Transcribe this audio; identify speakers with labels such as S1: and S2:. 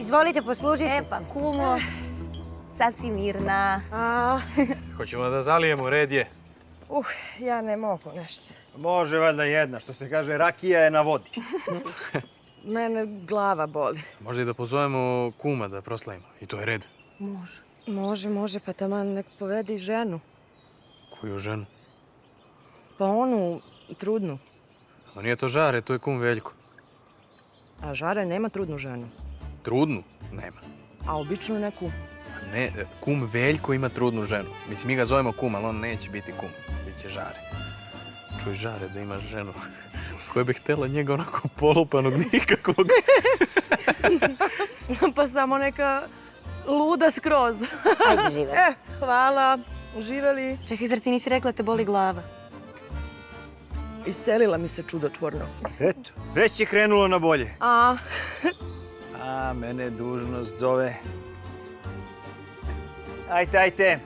S1: Izvolite, poslužite se.
S2: Pa kumo, sad si mirna.
S3: Hoćemo da zalijemo, red je.
S4: Ja ne mogu nešto.
S5: Može valjda jedna, što se kaže, rakija je na vodi.
S4: Mene glava boli.
S3: Možda i da pozovemo kuma da proslavimo. I to je red.
S4: Može, pa taman nek povedi ženu.
S3: Koju ženu?
S4: Pa onu, trudnu.
S3: Ma nije to Žare, to je kum Veljko.
S4: A Žare nema trudnu ženu.
S3: Trudnu? Nema.
S4: A običnu neku.
S3: Ne, kum Veljko ima trudnu ženu. Mislim, mi ga zovemo kum, ali on neće biti kum. Biće Žare. Čuj, Žare da ima ženu koja bi htjela njega onako polupanog nikakvog.
S4: Pa samo neka luda skroz.
S1: Ajde, živeli.
S4: Hvala. Uživali.
S2: Čekaj, zar ti nisi rekla te boli glava?
S4: Iscelila mi se čudotvorno.
S5: Eto, već je krenulo na bolje.
S4: A
S5: Mene dužnost zove. Ajte.